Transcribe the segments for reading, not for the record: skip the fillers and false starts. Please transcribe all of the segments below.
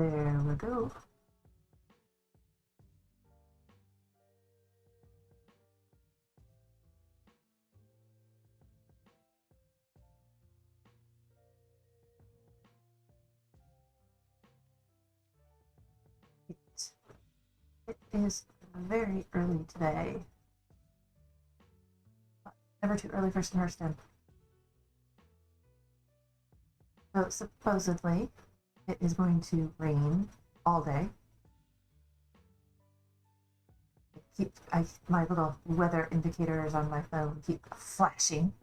There we go. It is very early today. Never too early for some Hearthstone. So supposedly it is going to rain all day. My little weather indicators on my phone keep flashing.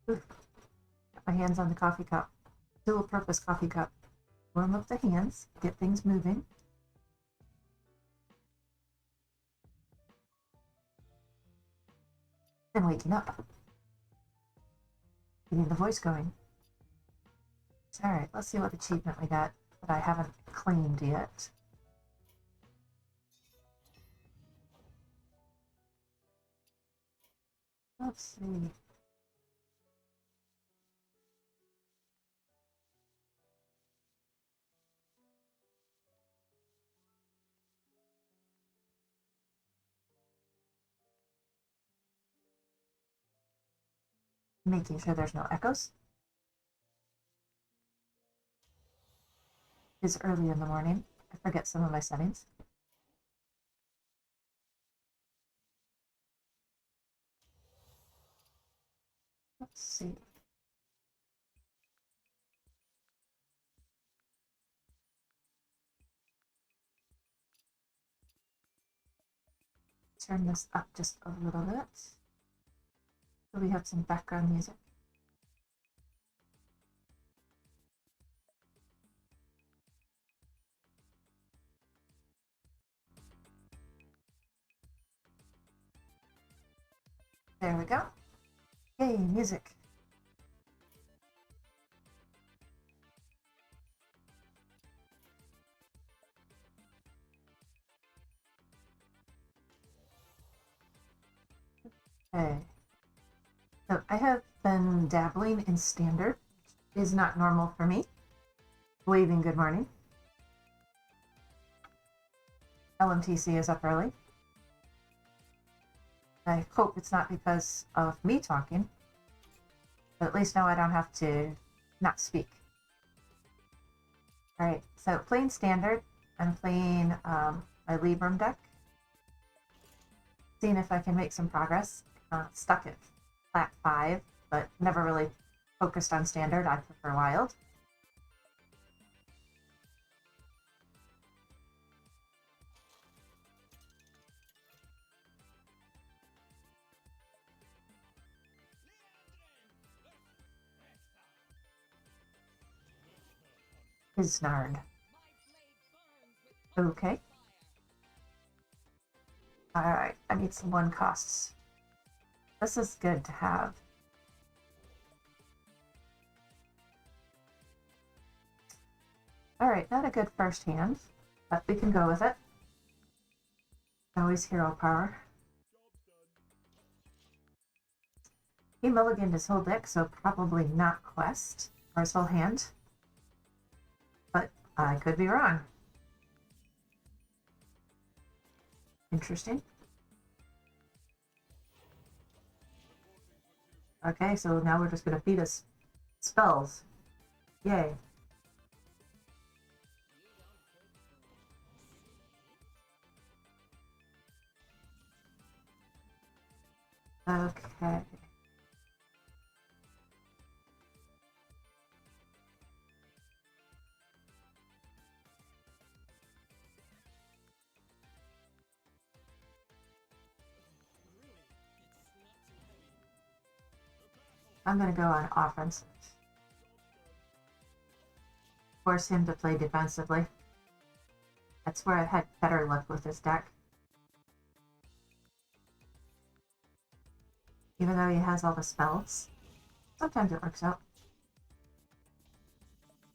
Ooh, got my hands on the coffee cup. Dual purpose coffee cup. Warm up the hands, get things moving. And waking up. Getting the voice going. Alright, let's see what achievement we got that I haven't claimed yet. Let's see. Making sure there's no echoes. It's early in the morning. I forget some of my settings. Let's see. Turn this up just a little bit. So we have some background music. There we go. Yay, music. Okay. So I have been dabbling in standard. Is not normal for me. Waving good morning. LMTC is up early. I hope it's not because of me talking, but at least now I don't have to not speak. Alright, so playing standard, I'm playing my Libram deck. Seeing if I can make some progress. Stuck at flat 5, but never really focused on standard. I prefer wild. Isnard. Okay. Alright, I need some 1 costs. This is good to have. Alright, not a good first hand, but we can go with it. Always hero power. He mulliganed his whole deck, so probably not quest, or his whole hand. But I could be wrong. Interesting. Okay, so now we're just going to feed us spells. Yay. Okay. I'm going to go on offensive. Force him to play defensively. That's where I've had better luck with this deck. Even though he has all the spells, sometimes it works out.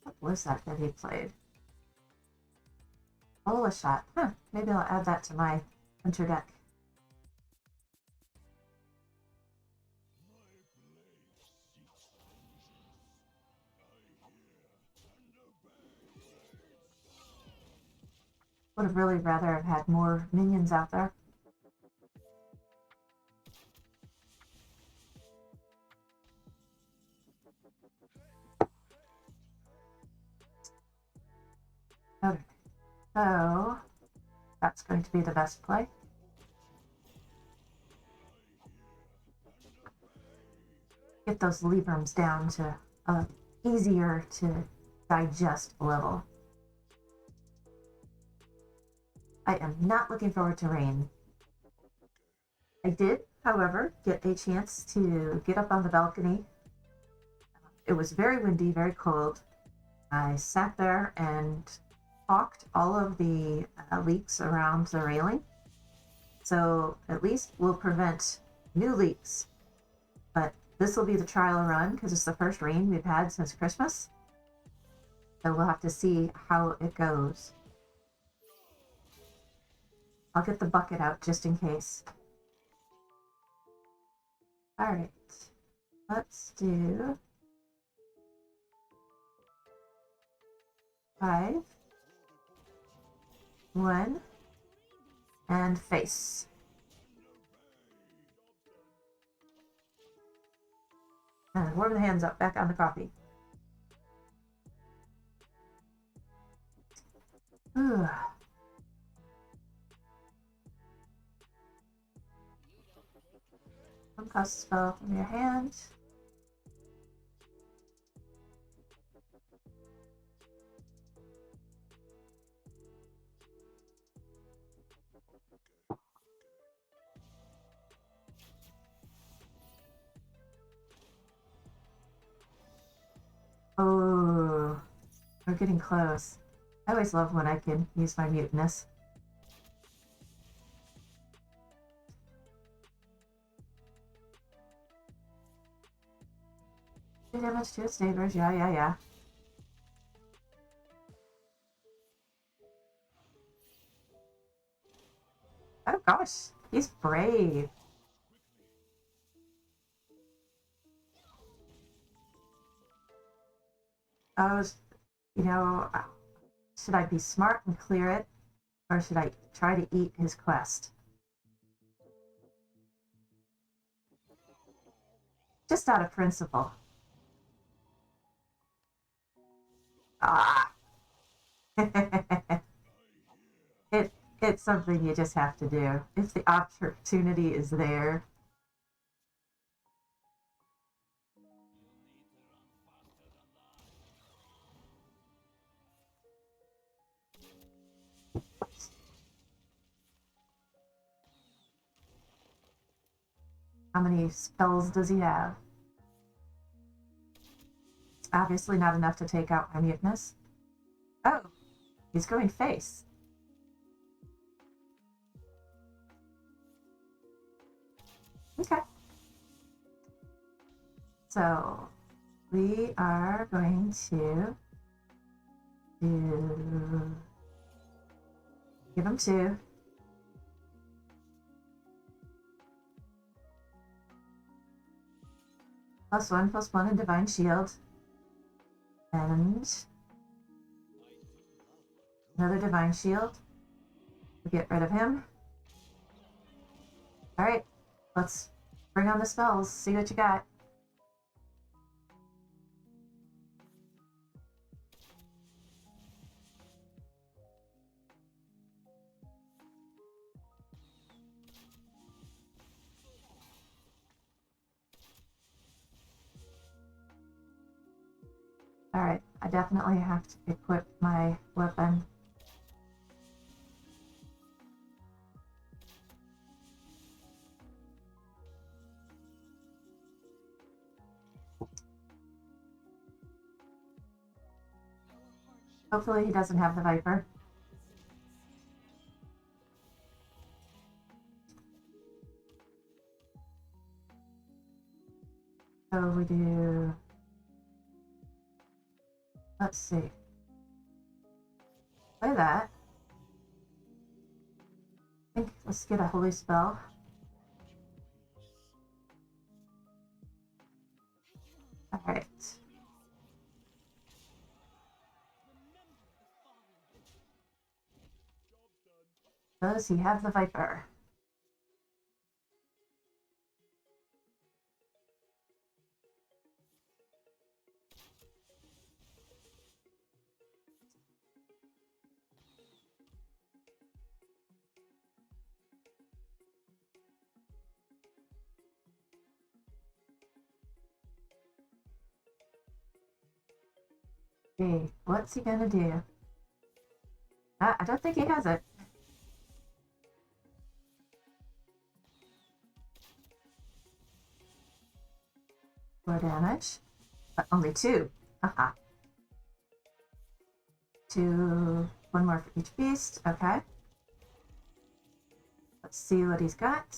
What was that he played? Bola shot. Huh, maybe I'll add that to my winter deck. Would have really rather have had more minions out there. Okay, so that's going to be the best play. Get those Librams down to easier to digest level. I am not looking forward to rain. I did, however, get a chance to get up on the balcony. It was very windy, very cold. I sat there and caulked all of the leaks around the railing. So at least we'll prevent new leaks. But this will be the trial run because it's the first rain we've had since Christmas. So we'll have to see how it goes. I'll get the bucket out just in case. All right, let's do 5, 1, and face. And warm the hands up, back on the coffee. Ugh. One cast spell from your hand. Oh, we're getting close. I always love when I can use my mutinous. Damage to its neighbors, yeah. Oh gosh, he's brave. Oh, you know, should I be smart and clear it, or should I try to eat his quest? Just out of principle. Ah. It's something you just have to do. If the opportunity is there. How many spells does he have? It's obviously not enough to take out my mutinous. Oh, he's going face. Okay. So we are going to give him 2. +1/+1 in Divine Shield. And another Divine Shield. We'll get rid of him. Alright, let's bring on the spells, see what you got. Alright, I definitely have to equip my weapon. Hopefully he doesn't have the Viper. So we do... Let's see. Play that. I think let's get a holy spell. Alright. Does he have the Viper? Okay, what's he gonna do? I don't think he has it. 4 damage. But only 2. Haha. 2. 1 more for each beast. Okay. Let's see what he's got.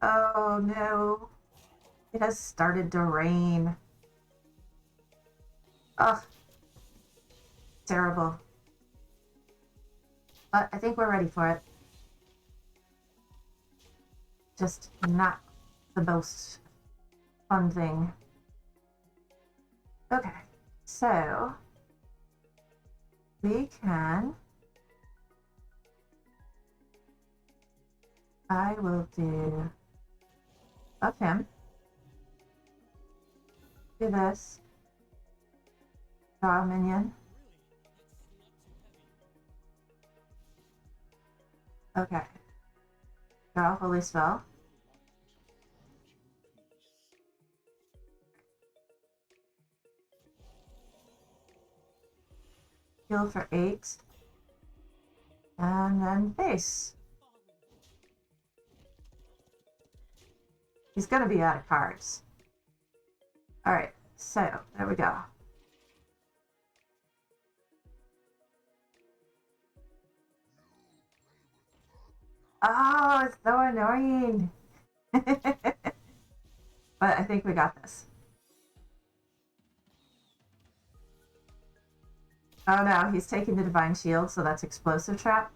Oh no. It has started to rain. Ugh. Terrible. But I think we're ready for it. Just not the most fun thing. Okay, so we can. I will do up him. Do this. Draw a minion. Okay. Draw a holy spell. Heal for 8. And then base. He's gonna be out of cards. Alright, so there we go. Oh, it's so annoying. But I think we got this. Oh no, he's taking the Divine Shield, so that's Explosive Trap.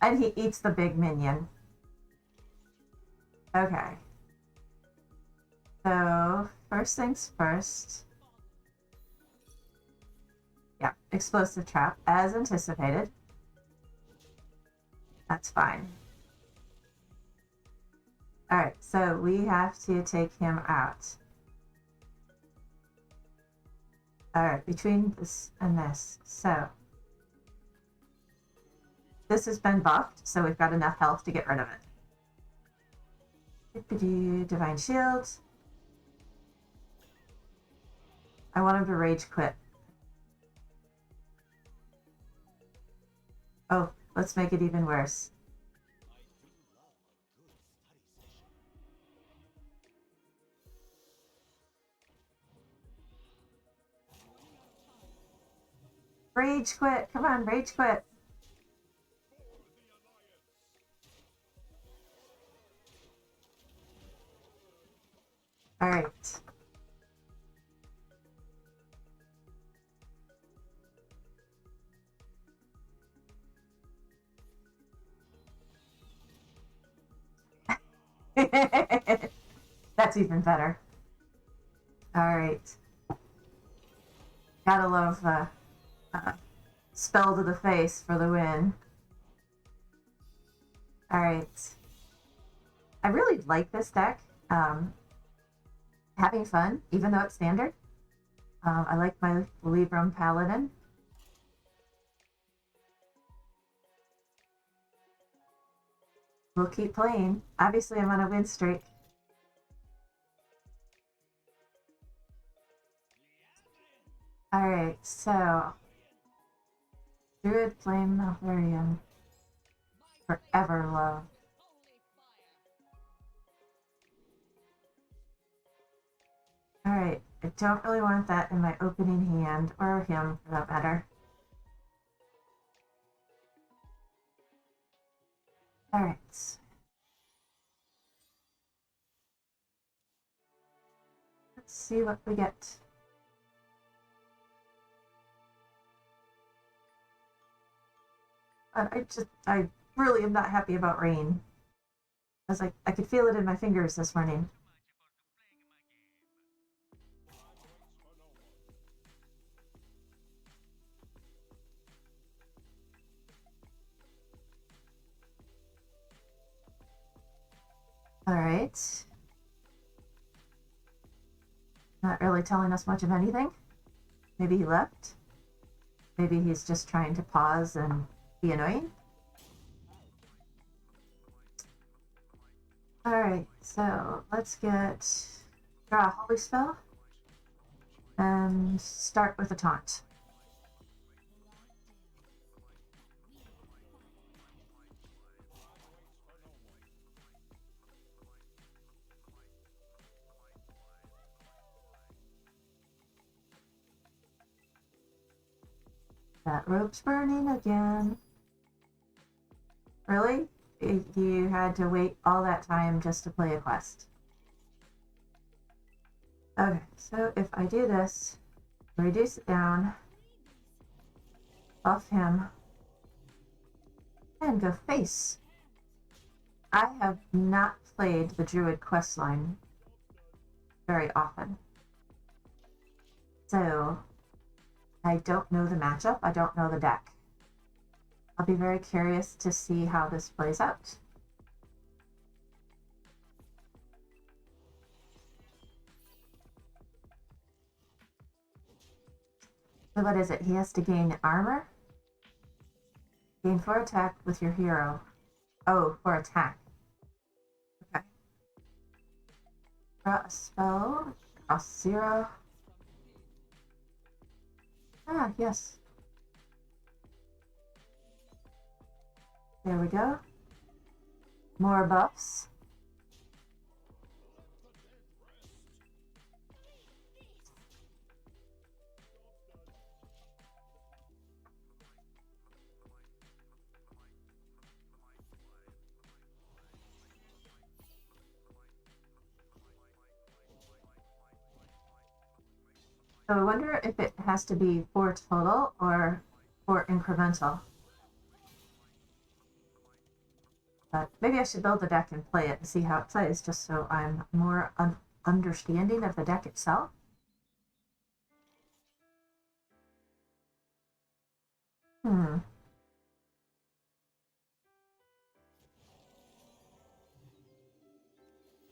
And he eats the big minion. Okay. So, first things first. Yeah, Explosive Trap, as anticipated. That's fine. Alright, so we have to take him out. Alright, between this and this. So, this has been buffed, so we've got enough health to get rid of it. Divine Shield. I want him to rage quit. Oh, let's make it even worse. Rage quit! Come on, rage quit! Alright. That's even better. Alright. Gotta love spell to the face for the win. Alright. I really like this deck. Having fun, even though it's standard. I like my Libram Paladin. We'll keep playing. Obviously, I'm on a win streak. Alright, so Druid Flame Malvarian. Forever love. Alright, I don't really want that in my opening hand, or him for that matter. Alright. Let's see what we get. I really am not happy about rain. I could feel it in my fingers this morning. Alright. Not really telling us much of anything. Maybe he left. Maybe he's just trying to pause and be annoying. Alright, so let's draw a holy spell and start with a taunt. That rope's burning again. Really? You had to wait all that time just to play a quest. Okay, so if I do this, reduce it down, buff him, and go face. I have not played the Druid questline very often. So I don't know the matchup, I don't know the deck. I'll be very curious to see how this plays out. So what is it? He has to gain armor? Gain 4 attack with your hero. Oh, 4 attack. Okay. Draw a spell. Cost 0. Ah, yes. There we go. More buffs. So I wonder if it has to be 4 total or 4 incremental. But maybe I should build the deck and play it and see how it plays, just so I'm more understanding of the deck itself.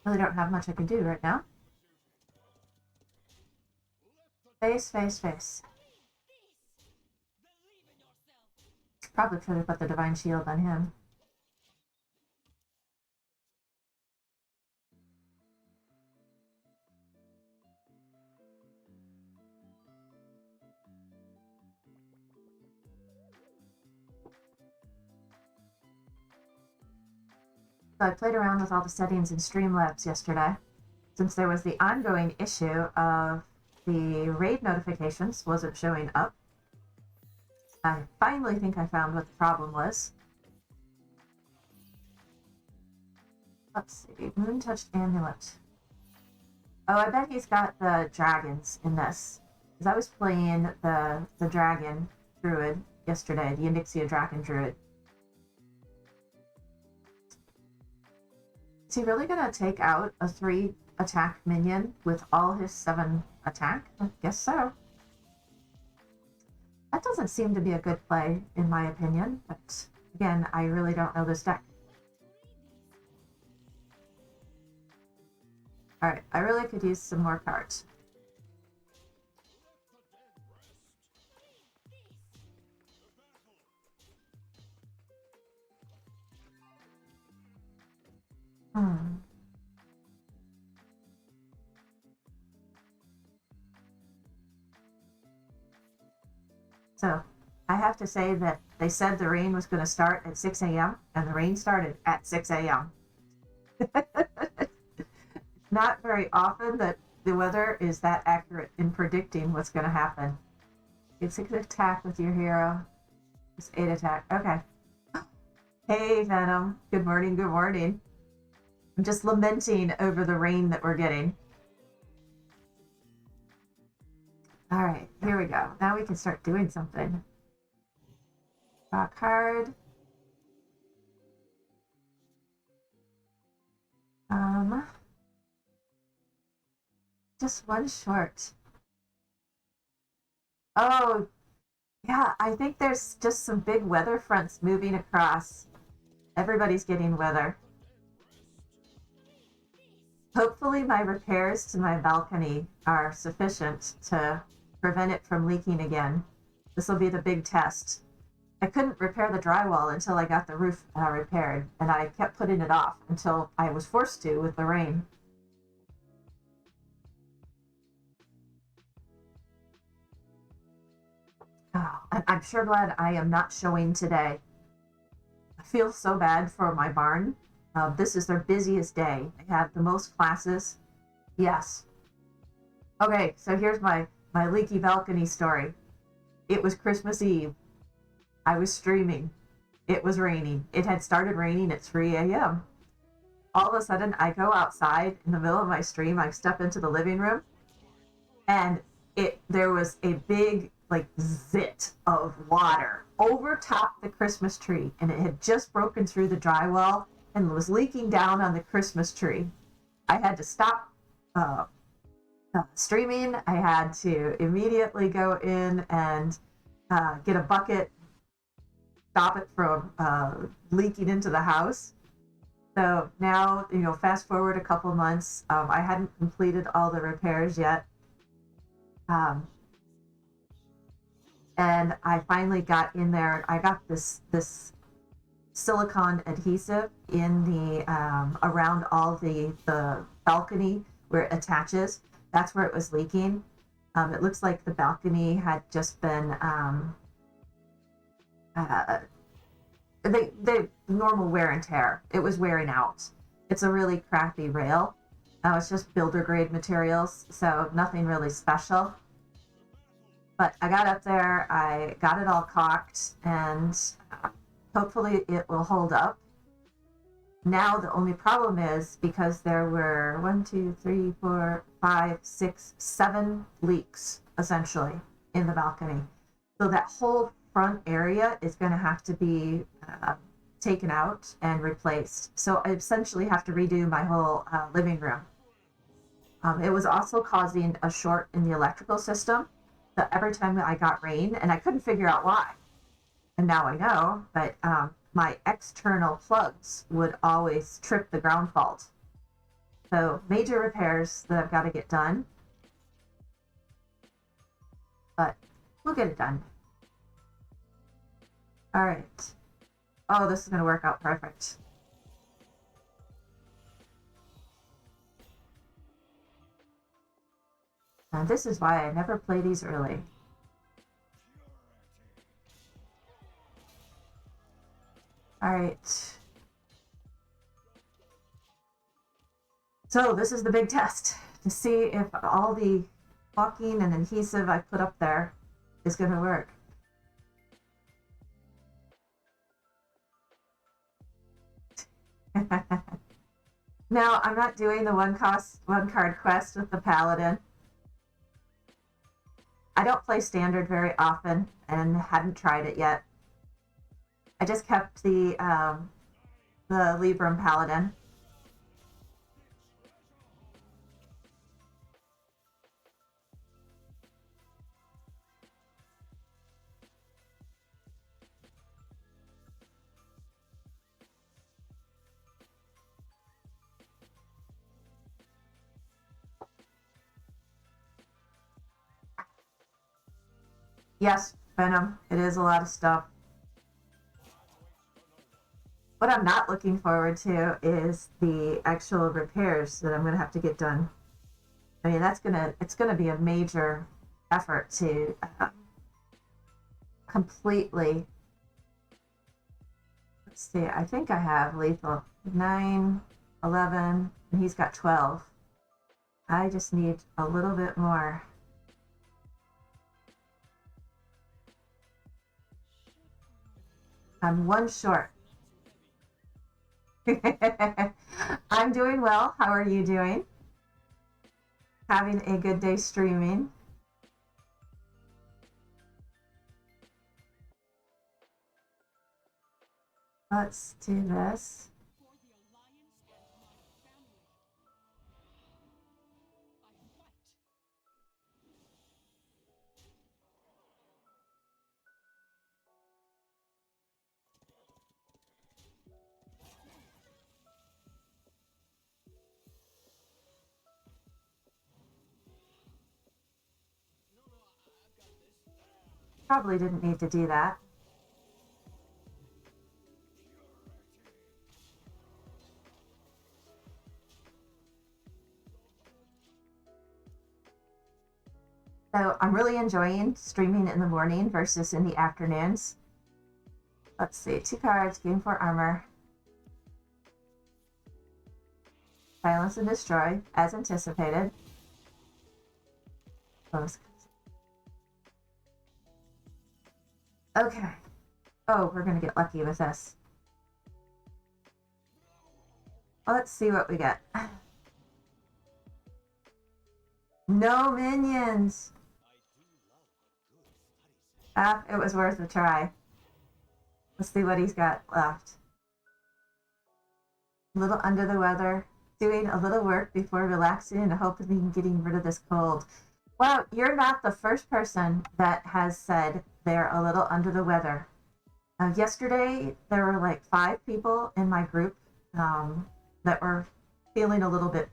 Really don't have much I can do right now. Face, face, face. Probably could have put the Divine Shield on him. So I played around with all the settings in Streamlabs yesterday, since there was the ongoing issue of the raid notifications wasn't showing up. I finally think I found what the problem was. Let's see, Moon Touched Amulet. Oh, I bet he's got the dragons in this. Because I was playing the dragon druid yesterday, the Indixia dragon druid. Is he really gonna take out a 3 attack minion with all his 7 attack? I guess so. That doesn't seem to be a good play, in my opinion, but again, I really don't know this deck. Alright, I really could use some more cards. So, I have to say that they said the rain was going to start at 6 a.m., and the rain started at 6 a.m. Not very often that the weather is that accurate in predicting what's going to happen. It's 6 attack with your hero. It's 8 attack. Okay. Hey, Venom. Good morning, good morning. I'm just lamenting over the rain that we're getting. Alright, here we go. Now we can start doing something. Draw a card. Just one short. Oh, yeah, I think there's just some big weather fronts moving across. Everybody's getting weather. Hopefully my repairs to my balcony are sufficient to prevent it from leaking again. This will be the big test. I couldn't repair the drywall until I got the roof repaired, and I kept putting it off until I was forced to with the rain. Oh, I'm sure glad I am not showing today. I feel so bad for my barn. This is their busiest day. They have the most classes. Yes. Okay, so here's my leaky balcony story. It was Christmas Eve. I was streaming. It was raining. It had started raining at 3 a.m. All of a sudden, I go outside in the middle of my stream. I step into the living room, and there was a big like zit of water over top the Christmas tree, and it had just broken through the drywall and was leaking down on the Christmas tree. I had to stop uh, streaming. I had to immediately go in and get a bucket, stop it from leaking into the house. So now, fast forward a couple months, I hadn't completed all the repairs yet. Um, and I finally got in there. I got this silicone adhesive in the around all the balcony where it attaches. That's where it was leaking. It looks like the balcony had just been uh, the normal wear and tear. It was wearing out. It's a really crappy rail. It's just builder grade materials, so nothing really special. But I got up there, I got it all caulked, and hopefully it will hold up. Now the only problem is because there were 1, 2, 3, 4, 5, 6, 7 leaks essentially in the balcony. So that whole front area is going to have to be taken out and replaced. So I essentially have to redo my whole living room. It was also causing a short in the electrical system. So every time that I got rain, and I couldn't figure out why, and now I know, but my external plugs would always trip the ground fault. So major repairs that I've got to get done, but we'll get it done. All right. Oh, this is going to work out perfect. And this is why I never play these early. All right. So this is the big test to see if all the caulking and adhesive I put up there is going to work. Now, I'm not doing the one card quest with the paladin. I don't play standard very often and hadn't tried it yet. I just kept the Libram paladin. Yes, Venom, it is a lot of stuff. What I'm not looking forward to is the actual repairs that I'm going to have to get done. I mean, it's gonna be a major effort to completely. Let's see. I think I have lethal 9, 11, and he's got 12. I just need a little bit more. I'm one short. I'm doing well. How are you doing? Having a good day streaming. Let's do this. Probably didn't need to do that. So I'm really enjoying streaming in the morning versus in the afternoons. Let's see, 2 cards, gain 4 armor. Silence and destroy, as anticipated. Okay. Oh, we're gonna get lucky with this. Let's see what we get. No minions! Ah, it was worth a try. Let's see what he's got left. A little under the weather, doing a little work before relaxing and hoping getting rid of this cold. Wow, you're not the first person that has said they're a little under the weather. Yesterday, there were like 5 people in my group that were feeling a little bit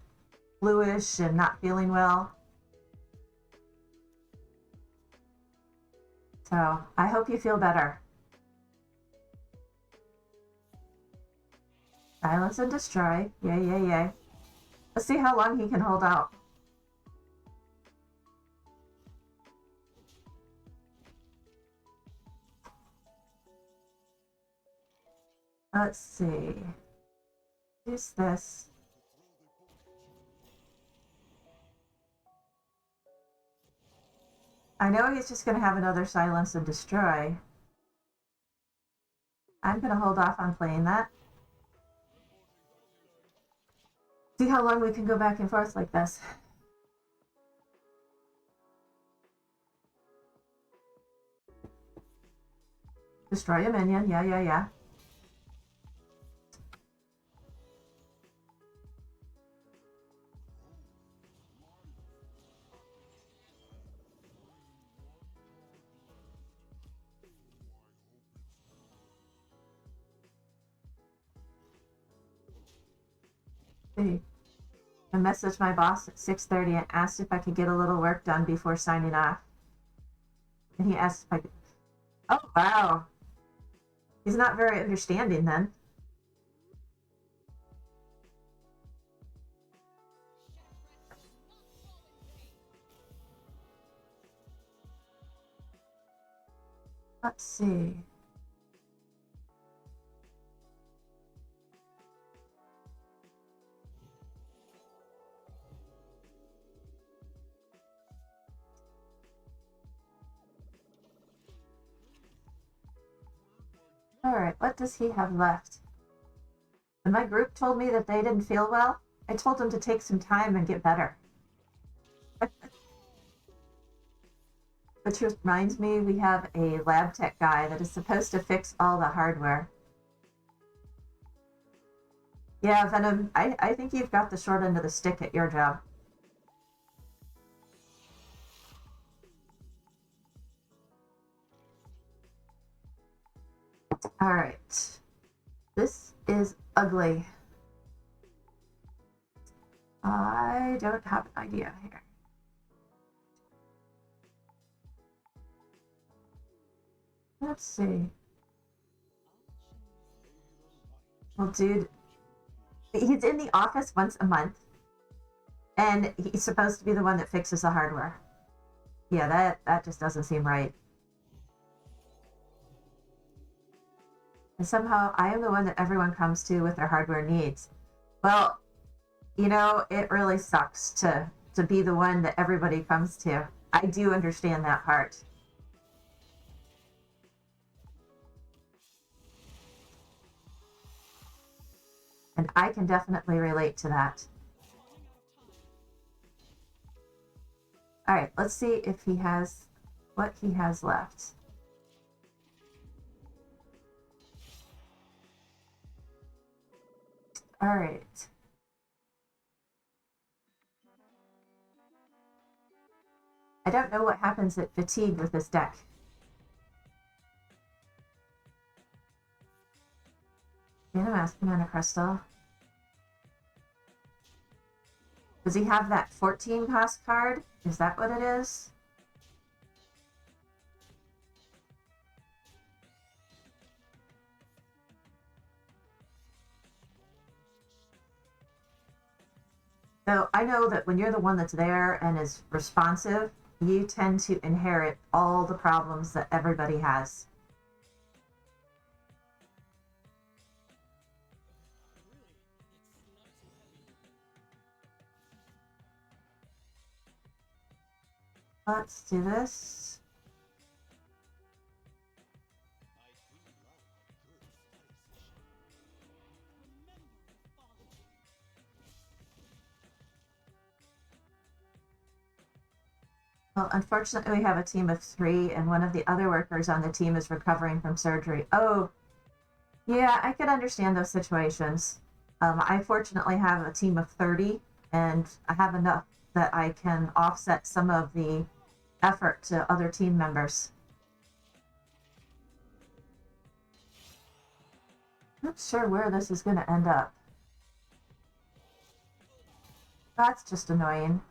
bluish and not feeling well. So I hope you feel better. Silence and destroy. Yay, yay, yay. Let's see how long he can hold out. Let's see. Use this. I know he's just going to have another silence and destroy. I'm going to hold off on playing that. See how long we can go back and forth like this. Destroy a minion. Yeah, yeah, yeah. See. I messaged my boss at 6:30 and asked if I could get a little work done before signing off. And he asked if I could. Oh, wow. He's not very understanding then. Let's see. Alright, what does he have left? When my group told me that they didn't feel well, I told them to take some time and get better. Which reminds me, we have a lab tech guy that is supposed to fix all the hardware. Yeah, Venom, I think you've got the short end of the stick at your job. Alright. This is ugly. I don't have an idea here. Let's see. Well, dude, he's in the office once a month, and he's supposed to be the one that fixes the hardware. Yeah, that just doesn't seem right. And somehow I am the one that everyone comes to with their hardware needs. Well, you know, it really sucks to be the one that everybody comes to. I do understand that part. And I can definitely relate to that. All right, let's see if he has what he has left. All right. I don't know what happens at fatigue with this deck. Mana Mask, Mana Crystal. Does he have that 14 cost card? Is that what it is? So I know that when you're the one that's there and is responsive, you tend to inherit all the problems that everybody has. Let's do this. Well, unfortunately, we have a team of 3, and one of the other workers on the team is recovering from surgery. Oh, yeah, I can understand those situations. I fortunately have a team of 30, and I have enough that I can offset some of the effort to other team members. Not sure where this is going to end up. That's just annoying.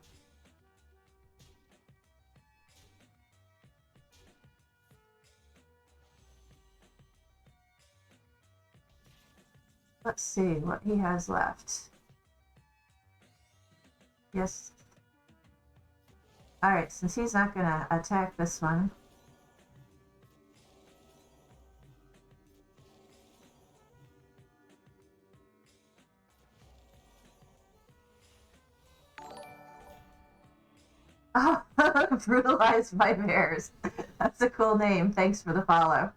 Let's see what he has left. Yes. Alright, since he's not going to attack this one. Oh, brutalized by bears. That's a cool name. Thanks for the follow.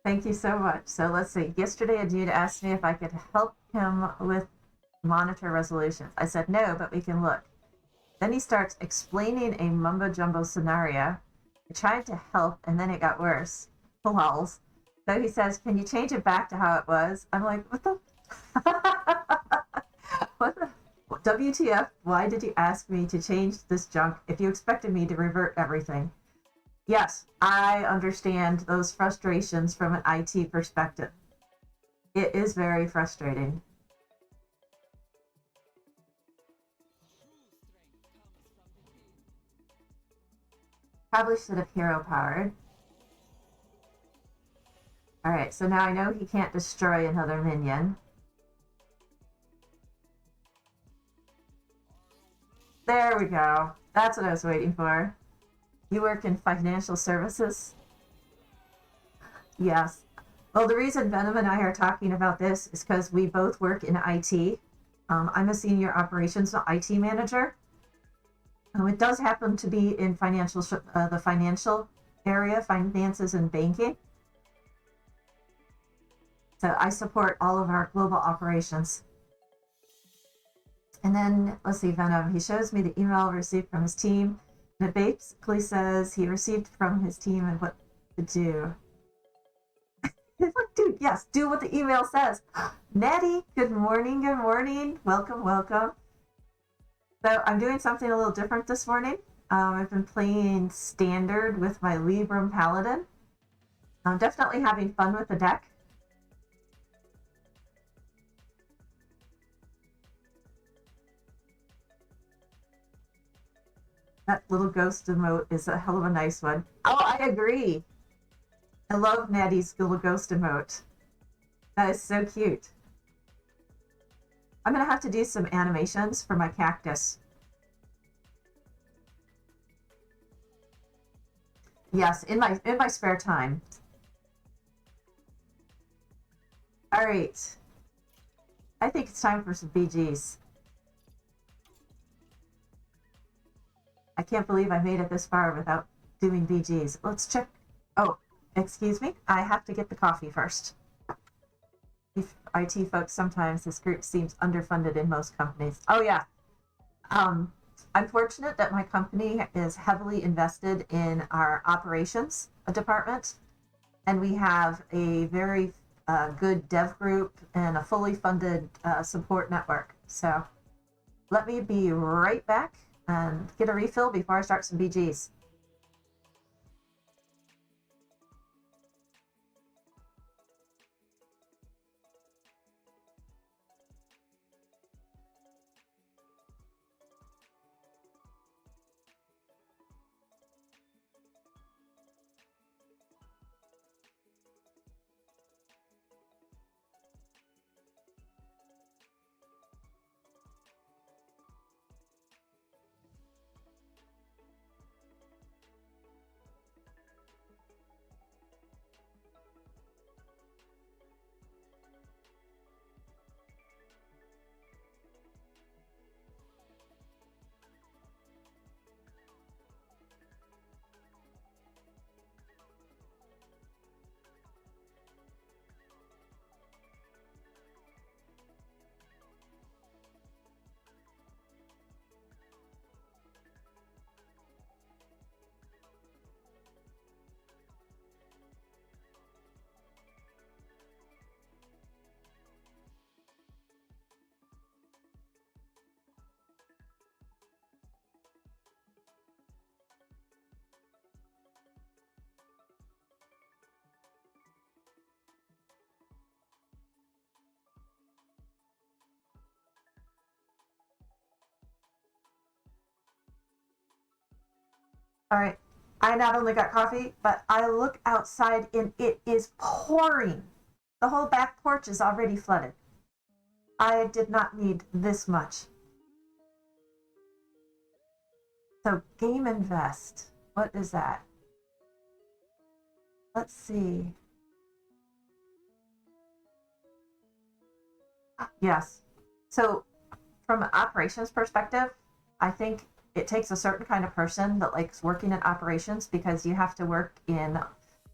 Thank you so much. So let's see. Yesterday, a dude asked me if I could help him with monitor resolutions. I said no, but we can look. Then he starts explaining a mumbo jumbo scenario. I tried to help, and then it got worse. Lols. So he says, "Can you change it back to how it was?" I'm like, "What the? What the? WTF? Why did you ask me to change this junk if you expected me to revert everything?" Yes, I understand those frustrations from an IT perspective. It is very frustrating. Probably should have hero powered. Alright, so now I know he can't destroy another minion. There we go. That's what I was waiting for. You work in financial services? Yes. Well, the reason Venom and I are talking about this is because we both work in IT. I'm a senior operations IT manager. It does happen to be in the financial area, finances and banking. So I support all of our global operations. And then let's see, Venom. He shows me the email received from his team, and it basically says he received from his team and what to do. It's like, dude, yes, do what the email says. Natty, good morning, good morning. Welcome, welcome. So I'm doing something a little different this morning. I've been playing standard with my Libram Paladin. I'm definitely having fun with the deck. That little ghost emote is a hell of a nice one. Oh, I agree. I love Natty's little ghost emote. That is so cute. I'm gonna have to do some animations for my cactus. Yes, in my spare time. All right. I think it's time for some BGs. I can't believe I made it this far without doing BGs. Let's check. Oh, excuse me. I have to get the coffee first. IT folks, sometimes this group seems underfunded in most companies. Oh yeah. I'm fortunate that my company is heavily invested in our operations department, and we have a very good dev group and a fully funded support network. So let me be right back and get a refill before I start some BGs. All right. I not only got coffee, but I look outside and it is pouring. The whole back porch is already flooded. I did not need this much. So, Game Invest. What is that? Let's see. Yes. So, from an operations perspective, I think it takes a certain kind of person that likes working in operations because you have to work in.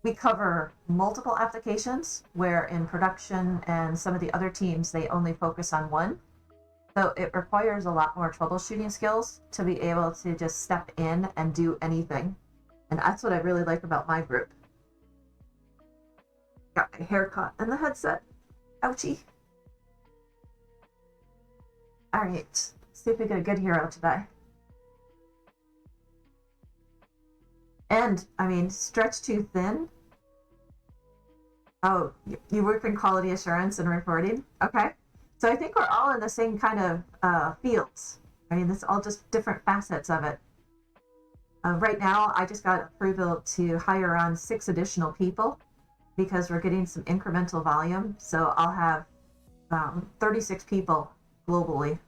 We cover multiple applications where in production and some of the other teams, they only focus on one. So it requires a lot more troubleshooting skills to be able to just step in and do anything. And that's what I really like about my group. Got my hair caught in the headset. Ouchie. All right, see if we get a good hero today. And, I mean, stretch too thin. Oh, you work in quality assurance and reporting? Okay. So I think we're all in the same kind of fields. I mean, it's all just different facets of it. Right now, I just got approval to hire on 6 additional people because we're getting some incremental volume. So I'll have 36 people globally.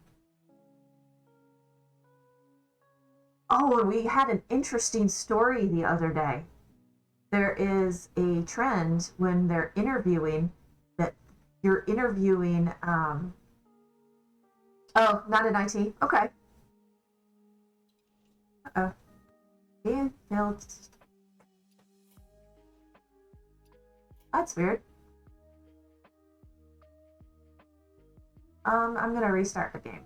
Oh, and we had an interesting story the other day. There is a trend when they're interviewing that you're interviewing. Oh, not in IT. Okay. Uh-oh. That's weird. I'm gonna restart the game.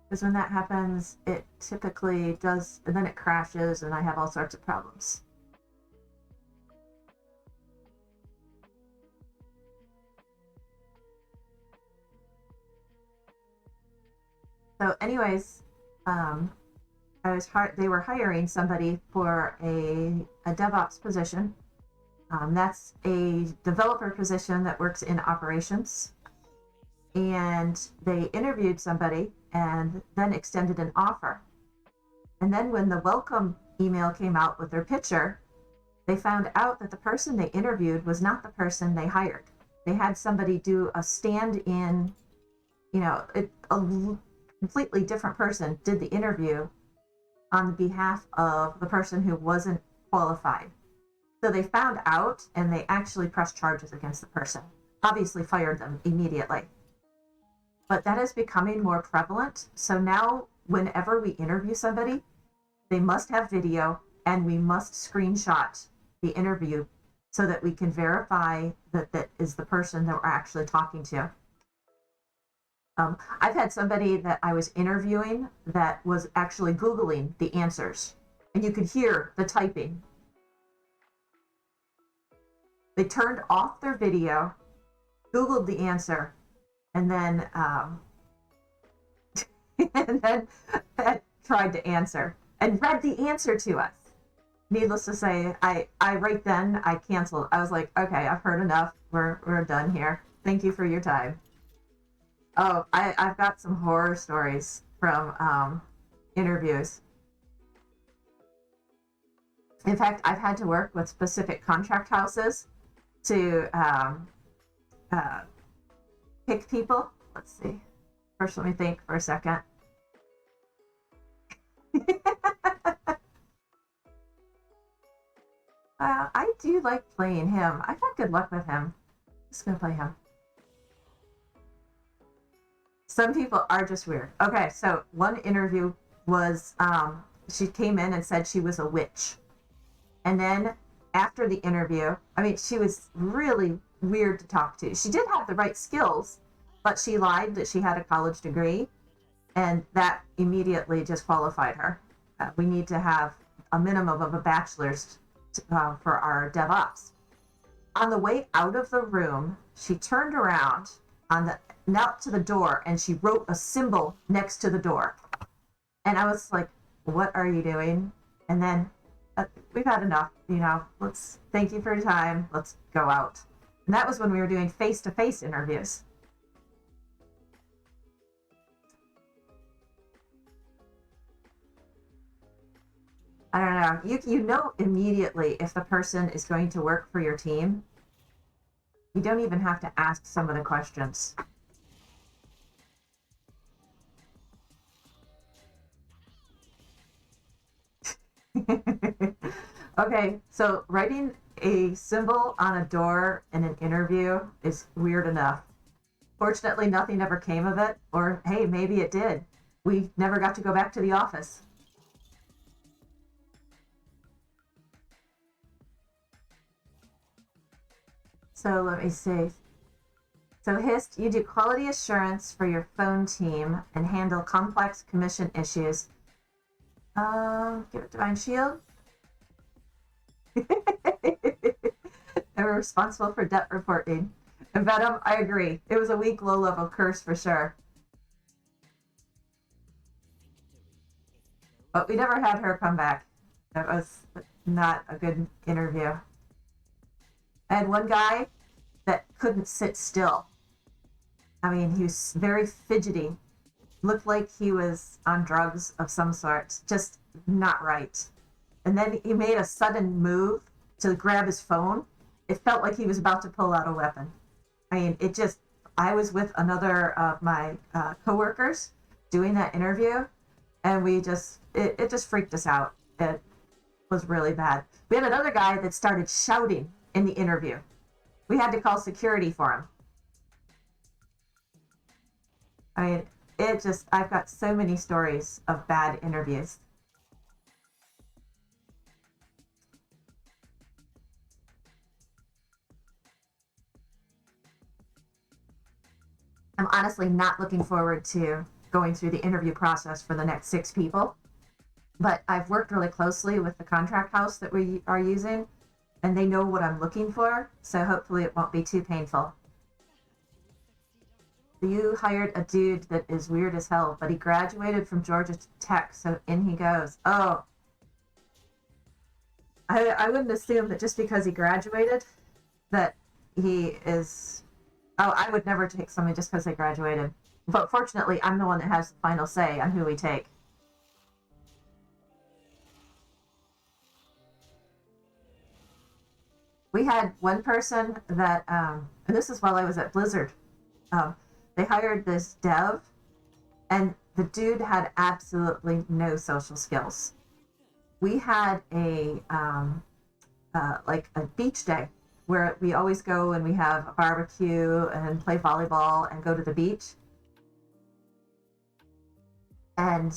Because when that happens, it typically does, and then it crashes, and I have all sorts of problems. So, anyways, they were hiring somebody for a DevOps position. That's a developer position that works in operations. And they interviewed somebody and then extended an offer. And then when the welcome email came out with their picture, they found out that the person they interviewed was not the person they hired. They had somebody do a stand-in, a completely different person did the interview on behalf of the person who wasn't qualified. So they found out and they actually pressed charges against the person. Obviously fired them immediately. But that is becoming more prevalent. So now whenever we interview somebody, they must have video and we must screenshot the interview so that we can verify that that is the person that we're actually talking to. I've had somebody that I was interviewing that was actually Googling the answers, and you could hear the typing. They turned off their video, Googled the answer, and then tried to answer and read the answer to us. Needless to say, I right then I canceled. I was like, okay, I've heard enough. We're done here. Thank you for your time. Oh, I've got some horror stories from interviews. In fact, I've had to work with specific contract houses to pick people. Let's see. First, let me think for a second. I do like playing him. I've had good luck with him. Just gonna play him. Some people are just weird. Okay, so one interview was she came in and said she was a witch. And then after the interview, I mean, she was really weird to talk to. She did have the right skills, but she lied that she had a college degree, and that immediately disqualified her. We need to have a minimum of a bachelor's for our DevOps. On the way out of the room, she turned around out to the door and she wrote a symbol next to the door. And I was like, what are you doing? And then we've had enough, let's thank you for your time. Let's go out. And that was when we were doing face-to-face interviews. I don't know. You know immediately if the person is going to work for your team. You don't even have to ask some of the questions. Okay, so writing a symbol on a door in an interview is weird enough. Fortunately, nothing ever came of it, or hey, maybe it did. We never got to go back to the office. So let me see. So HIST, you do quality assurance for your phone team and handle complex commission issues. Give it Divine Shield. And we're responsible for debt reporting. And Venom, I agree. It was a weak, low-level curse for sure. But we never had her come back. That was not a good interview. I had one guy that couldn't sit still. I mean, he was very fidgety. Looked like he was on drugs of some sort. Just not right. And then he made a sudden move to grab his phone. It felt like he was about to pull out a weapon. I mean, it just, I was with another of my coworkers doing that interview, and it just freaked us out. It was really bad. We had another guy that started shouting in the interview. We had to call security for him. I mean, I've got so many stories of bad interviews. I'm honestly not looking forward to going through the interview process for the next 6 people. But I've worked really closely with the contract house that we are using, and they know what I'm looking for, so hopefully it won't be too painful. You hired a dude that is weird as hell, but he graduated from Georgia Tech, so in he goes. Oh, I wouldn't assume that just because he graduated that he is. Oh, I would never take somebody just because they graduated. But fortunately, I'm the one that has the final say on who we take. We had one person that, and this is while I was at Blizzard, they hired this dev, and the dude had absolutely no social skills. We had like a beach day where we always go and we have a barbecue and play volleyball and go to the beach. And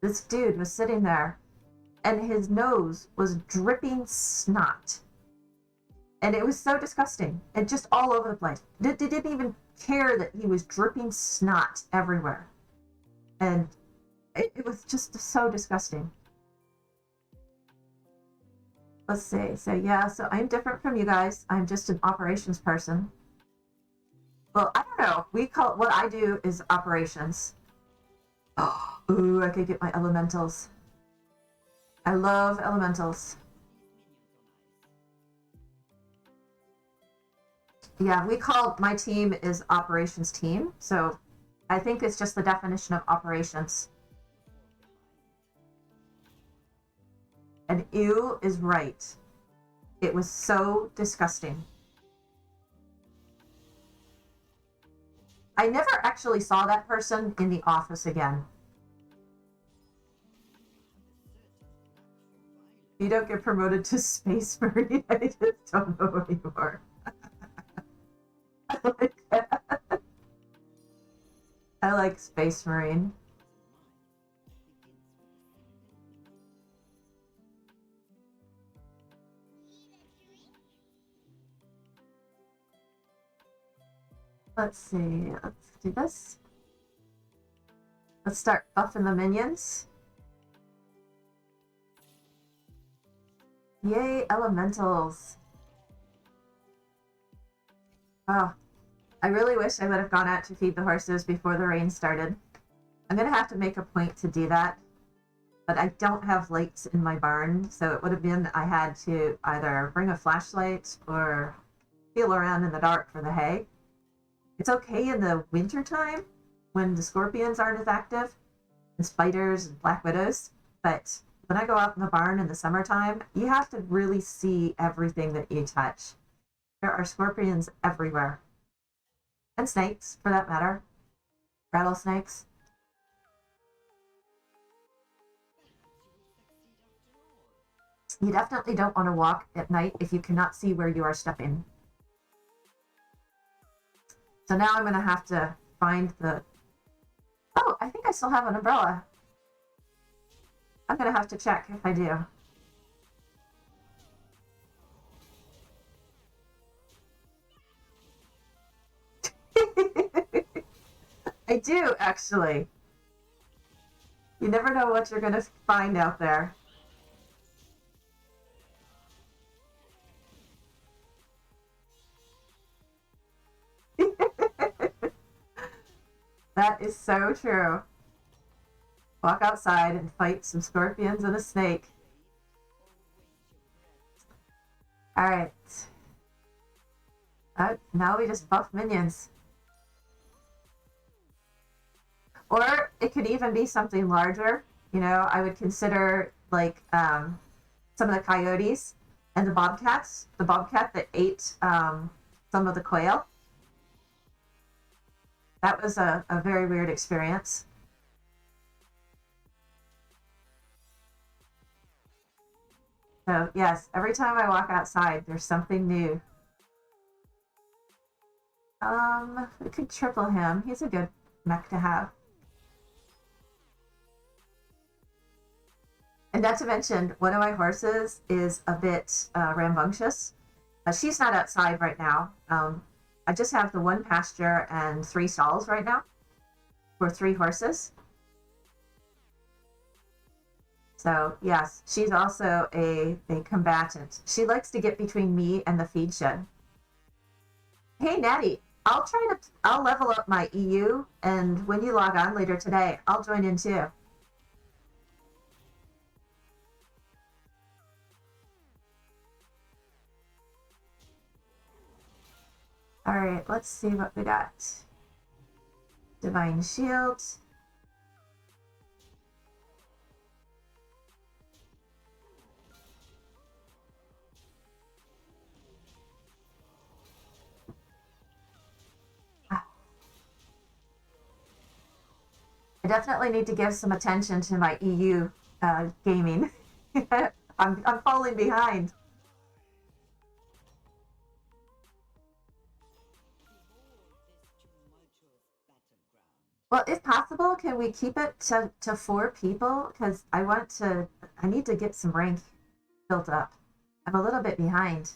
this dude was sitting there, and his nose was dripping snot. And it was so disgusting and just all over the place. They didn't even care that he was dripping snot everywhere. And it was just so disgusting. Let's see. So yeah, so I'm different from you guys. I'm just an operations person. Well, I don't know. What I do is operations. Oh, ooh, I could get my elementals. I love elementals. Yeah, my team is operations team. So I think it's just the definition of operations. And ew is right. It was so disgusting. I never actually saw that person in the office again. You don't get promoted to Space Marine. I just don't know anymore. I like Space Marine. Let's see. Let's do this. Let's start buffing the minions. Yay, elementals. Oh, I really wish I would have gone out to feed the horses before the rain started. I'm going to have to make a point to do that. But I don't have lights in my barn, so it would have been I had to either bring a flashlight or feel around in the dark for the hay. It's okay in the winter time when the scorpions aren't as active and spiders and black widows, but when I go out in the barn in the summertime, you have to really see everything that you touch. There are scorpions everywhere. And snakes, for that matter. Rattlesnakes. You definitely don't want to walk at night if you cannot see where you are stepping. So now I'm going to have to find the... Oh, I think I still have an umbrella. I'm going to have to check if I do. I do, actually. You never know what you're going to find out there. That is so true. Walk outside and fight some scorpions and a snake. Alright. Now we just buff minions. Or it could even be something larger. You know, I would consider like some of the coyotes and the bobcats. The bobcat that ate some of the quail. That was a very weird experience. So yes, every time I walk outside, there's something new. We could triple him. He's a good mech to have. And not to mention, one of my horses is a bit rambunctious. She's not outside right now. I just have the one pasture and 3 stalls right now for 3 horses. So yes, she's also a combatant. She likes to get between me and the feed shed. Hey Natty, I'll level up my EU, and when you log on later today, I'll join in too. All right, let's see what we got. Divine Shield. I definitely need to give some attention to my EU gaming. I'm falling behind. Well, if possible, can we keep it to 4 people? Because I need to get some rank built up. I'm a little bit behind.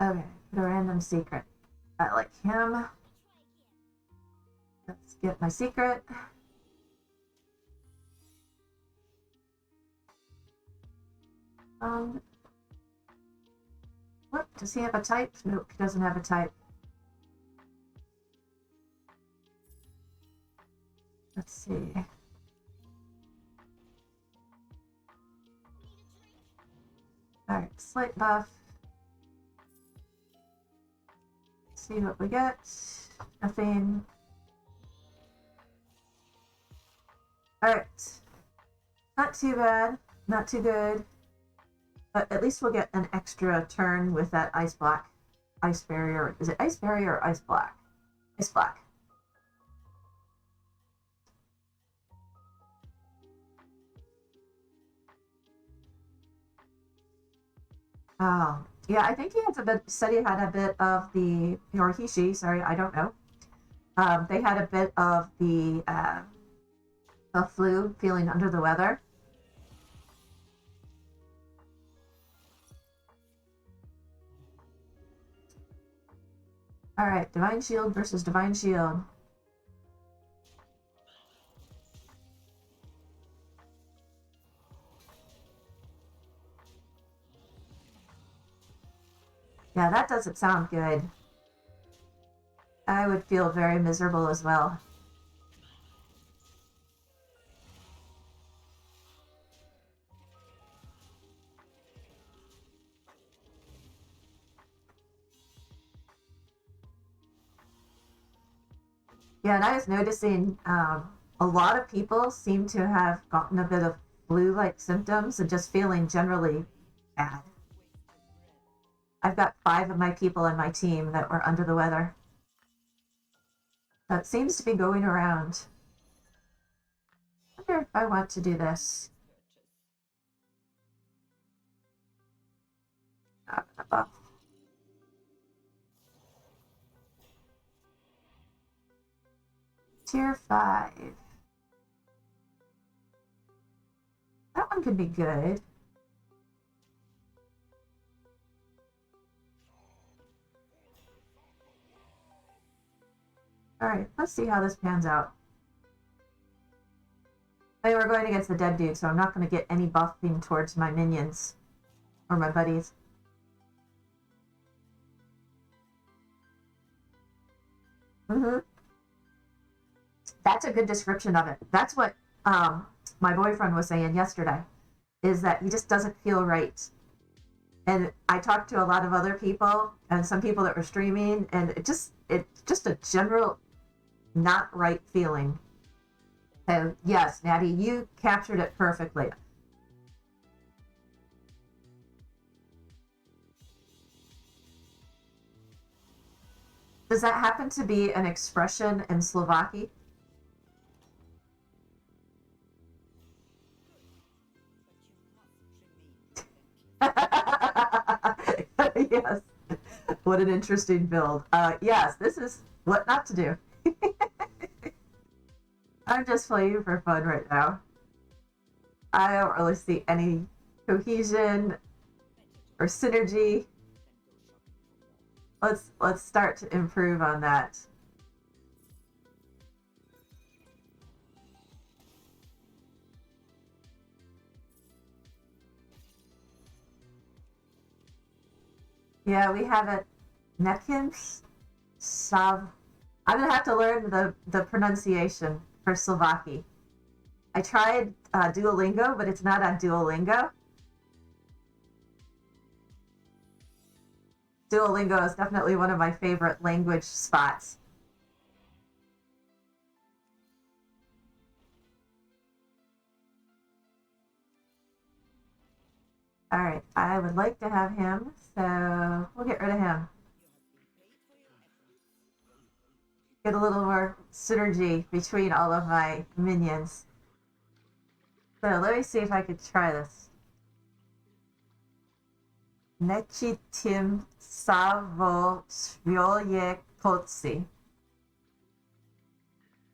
Okay, the random secret. I like him. Let's get my secret. What? Does he have a type? Nope, he doesn't have a type. Let's see. Alright, slight buff. Let's see what we get. Nothing. Alright. Not too bad. Not too good. But at least we'll get an extra turn with that ice block. Ice barrier. Is it ice barrier or ice block? Ice block. Oh, yeah, I think he had said he had a bit of the, or he, she, sorry, I don't know. They had a bit of the flu, feeling under the weather. All right, Divine Shield versus Divine Shield. Yeah, that doesn't sound good. I would feel very miserable as well. Yeah, and I was noticing a lot of people seem to have gotten a bit of flu-like symptoms and just feeling generally bad. I've got 5 of my people on my team that were under the weather. That seems to be going around. I wonder if I want to do this. Uh, Tier 5. That one could be good. Alright, let's see how this pans out. I mean, we're going against the dead dude, so I'm not going to get any buffing towards my minions or my buddies. That's a good description of it. That's what my boyfriend was saying yesterday, is that he just doesn't feel right. And I talked to a lot of other people and some people that were streaming, and it's just a general not right feeling. So yes, Natty, you captured it perfectly. Does that happen to be an expression in Slovakia? Yes. What an interesting build. Yes, this is what not to do. I'm just playing for fun right now. I don't really see any cohesion or synergy. Let's start to improve on that. Yeah, we have it. Nekins Sav. I'm gonna have to learn the pronunciation for Slovaki. I tried Duolingo, but it's not on Duolingo. Duolingo is definitely one of my favorite language spots. All right, I would like to have him, so we'll get rid of him. Get a little more synergy between all of my minions. So let me see if I could try this. Nechitim Savo Svyoye Kotsi.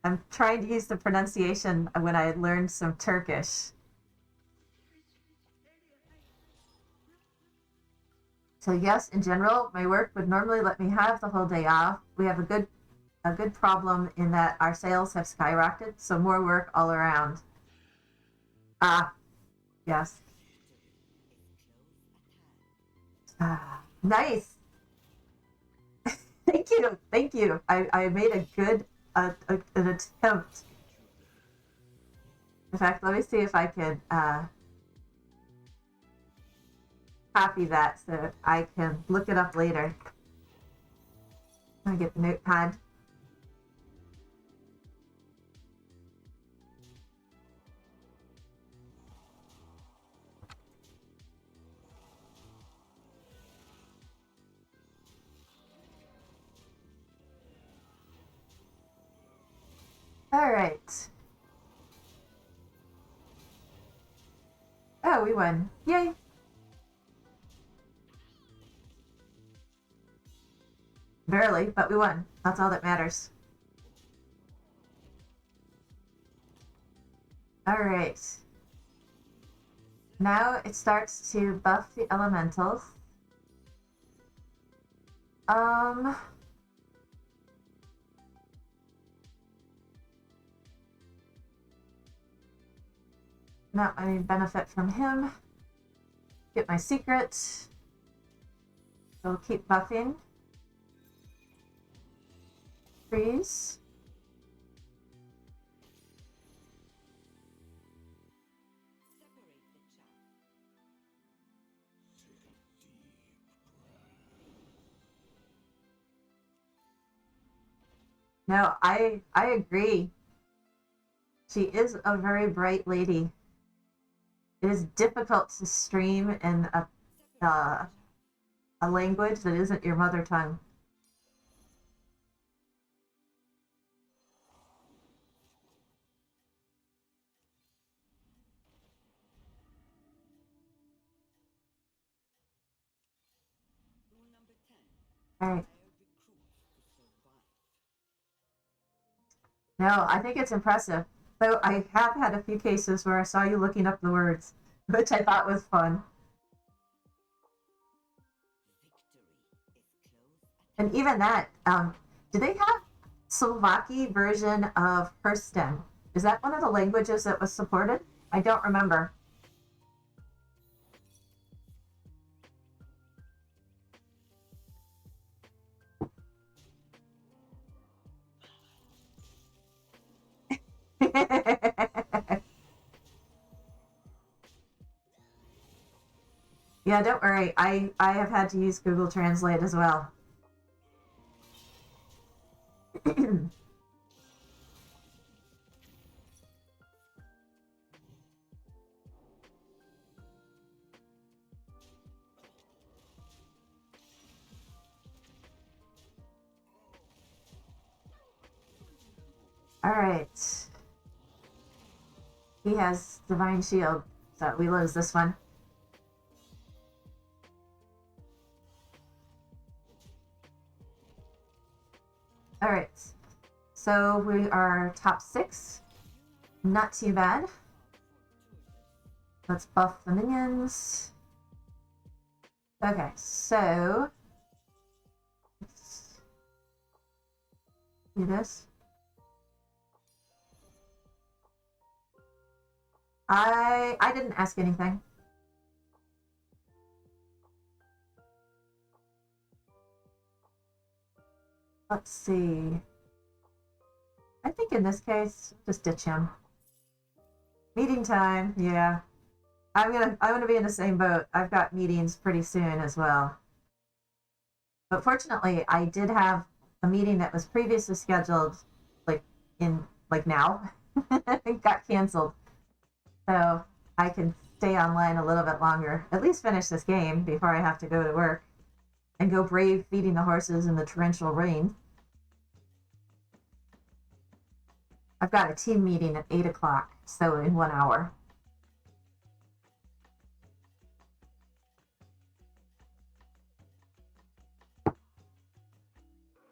I'm trying to use the pronunciation when I learned some Turkish. So yes, in general, my work would normally let me have the whole day off. We have a good problem in that our sales have skyrocketed, so more work all around. Ah, yes. Ah, nice. Thank you. Thank you. I made a good an attempt. In fact, let me see if I can copy that so I can look it up later. Let me get the notepad. All right. Oh, we won. Yay. Barely, but we won. That's all that matters. All right. Now it starts to buff the elementals. Um, not any benefit from him. Get my secret. So keep buffing. Freeze. No, I agree. She is a very bright lady. It is difficult to stream in uh, a language that isn't your mother tongue. All right. No, I think it's impressive. Though I have had a few cases where I saw you looking up the words, which I thought was fun. And even that, do they have Slovaki version of Hearthstone? Is that one of the languages that was supported? I don't remember. Yeah, don't worry. I have had to use Google Translate as well. All right. He has Divine Shield, so we lose this one. All right. So we are top 6. Not too bad. Let's buff the minions. Okay, so let's do this. I didn't ask anything. Let's see. I think in this case, just ditch him. Meeting time, yeah. I'm gonna be in the same boat. I've got meetings pretty soon as well. But fortunately, I did have a meeting that was previously scheduled, like in like now, it got canceled. So I can stay online a little bit longer, at least finish this game before I have to go to work and go brave feeding the horses in the torrential rain. I've got a team meeting at 8 o'clock, so in 1 hour.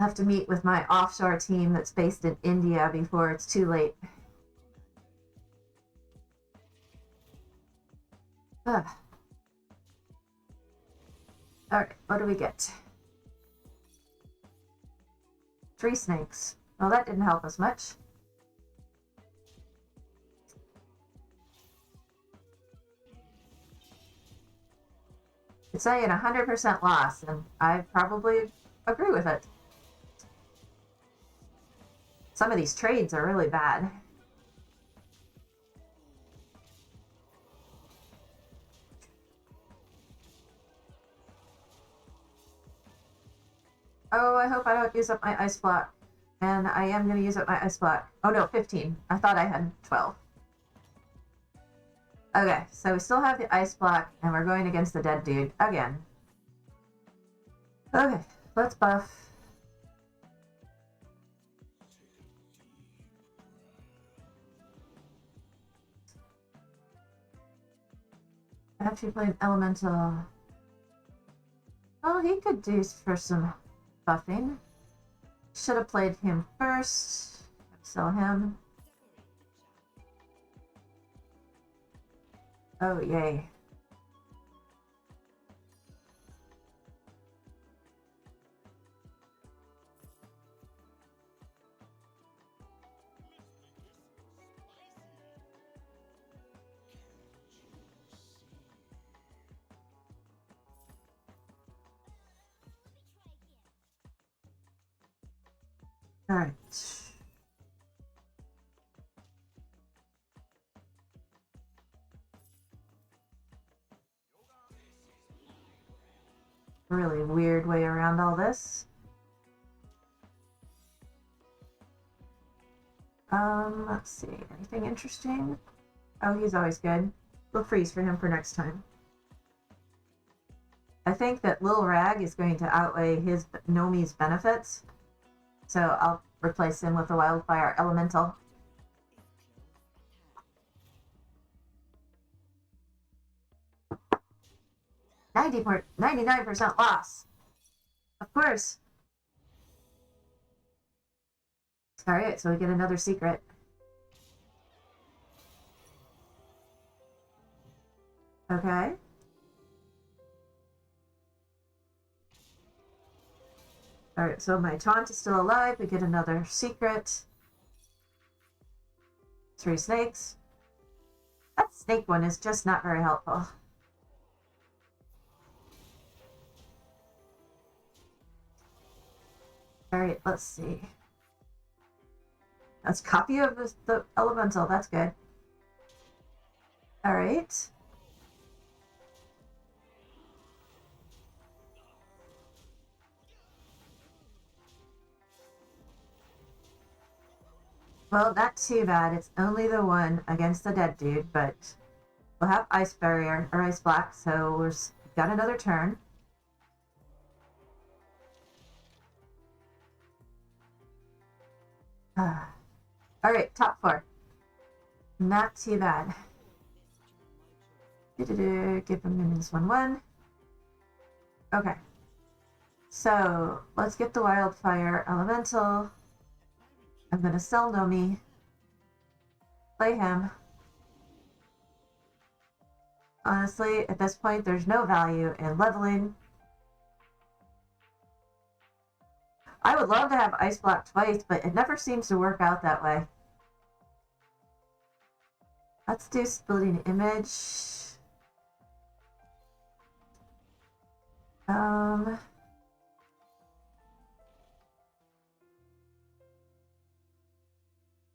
I have to meet with my offshore team that's based in India before it's too late. Ugh. All right, what do we get? 3 snakes. Well, that didn't help us much. It's saying 100% loss, and I probably agree with it. Some of these trades are really bad. Oh, I hope I don't use up my ice block. And I am going to use up my ice block. Oh no, 15. I thought I had 12. Okay, so we still have the ice block, and we're going against the dead dude again. Okay, let's buff. I actually played Elemental. Oh, he could do for some buffing. Should have played him first. Sell him. Oh, yay. All right. Really weird way around all this. Let's see. Anything interesting? Oh, he's always good. We'll freeze for him for next time. I think that Lil Rag is going to outweigh his Nomi's benefits, so I'll replace him with a Wildfire Elemental. 99% loss. Of course. Alright, so we get another secret. Okay. Alright, so my taunt is still alive. We get another secret. 3 snakes. That snake one is just not very helpful. Alright, let's see. That's a copy of the elemental. That's good. Alright. Well, not too bad. It's only the one against the dead dude, but we'll have Ice Barrier, or Ice Black, so we've got another turn. Alright, top 4. Not too bad. Give them minions 1/1. Okay. So, let's get the Wildfire Elemental. I'm gonna sell Nomi. Play him. Honestly, at this point, there's no value in leveling. I would love to have Ice Block twice, but it never seems to work out that way. Let's do Splitting Image.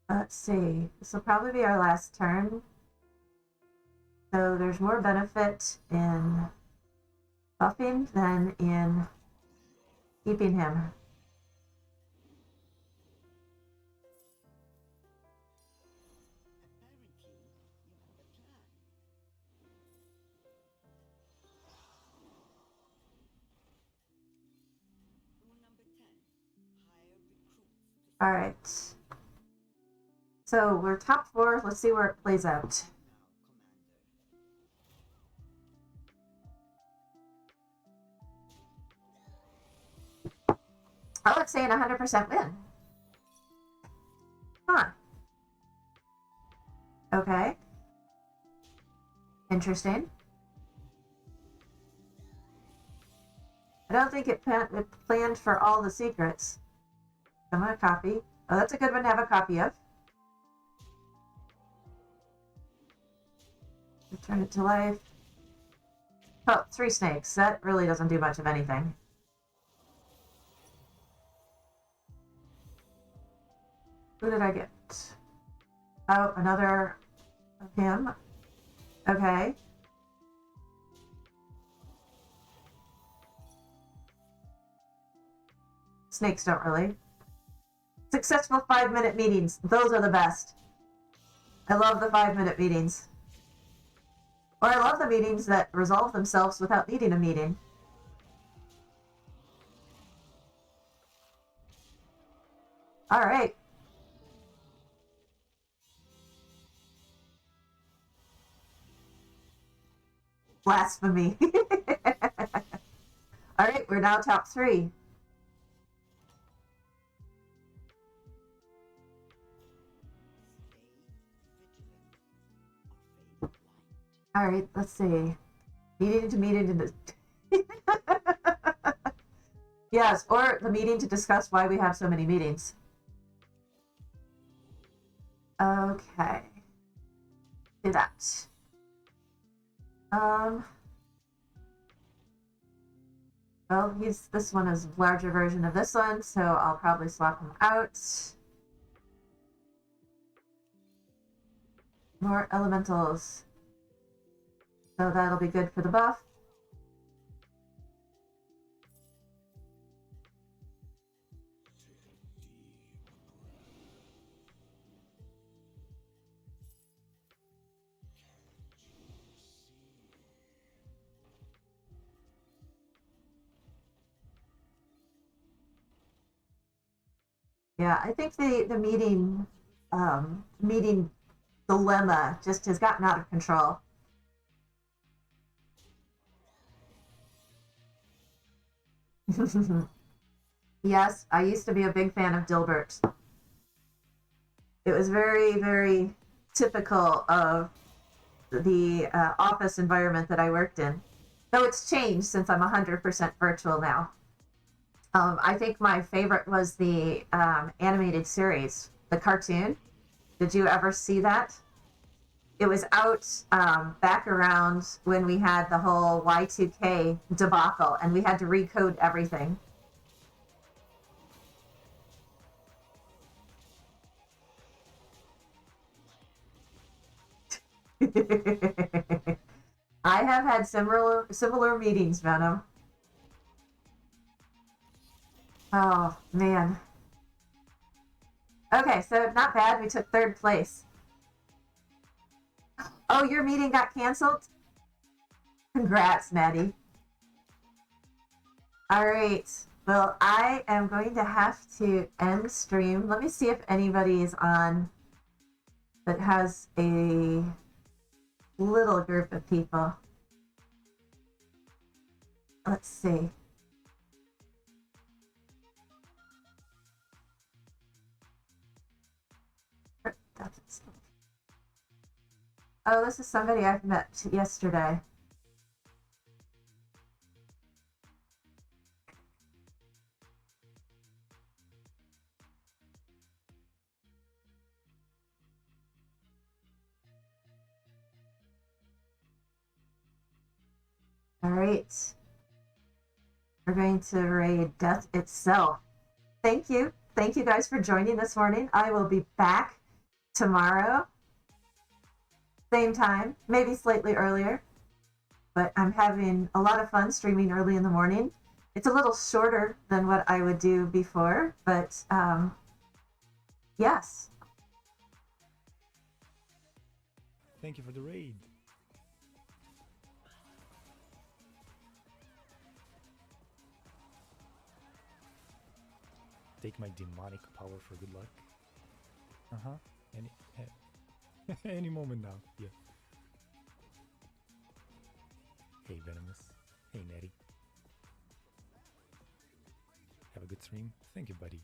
Let's see. This will probably be our last turn. So there's more benefit in buffing than in keeping him. All right. So we're top 4. Let's see where it plays out. Oh, it's saying 100% win. Huh. Okay. Interesting. I don't think it planned for all the secrets. I'm gonna copy. Oh, that's a good one to have a copy of. Return it to life. Oh, 3 snakes. That really doesn't do much of anything. Who did I get? Oh, another of him. Okay. Snakes don't really. Successful 5-minute meetings. Those are the best. I love the 5-minute meetings. Or I love the meetings that resolve themselves without needing a meeting. All right. Blasphemy. All right, we're now top 3. All right, let's see. Needing to meet into the... Yes, or the meeting to discuss why we have so many meetings. Okay. Do that. Well, this one is a larger version of this one, so I'll probably swap him out. More elementals. So that'll be good for the buff. Yeah, I think the meeting dilemma just has gotten out of control. Yes, I used to be a big fan of Dilbert. It was very, very typical of the office environment that I worked in. Though it's changed since I'm 100% virtual now. I think my favorite was the animated series, the cartoon. Did you ever see that? It was out back around when we had the whole Y2K debacle and we had to recode everything. I have had similar meetings, Venom. Oh man. Okay, so not bad. We took third place. Oh, your meeting got canceled? Congrats, Maddie. All right. Well, I am going to have to end stream. Let me see if anybody is on that has a little group of people. Let's see. Oh, this is somebody I've met yesterday. All right. We're going to raid Death Itself. Thank you. Thank you guys for joining this morning. I will be back tomorrow. Same time, maybe slightly earlier. But I'm having a lot of fun streaming early in the morning. It's a little shorter than what I would do before, but yes. Thank you for the raid. Take my demonic power for good luck. Any any moment now. Yeah. Hey Venomous. Hey Nettie. Have a good stream. Thank you, buddy.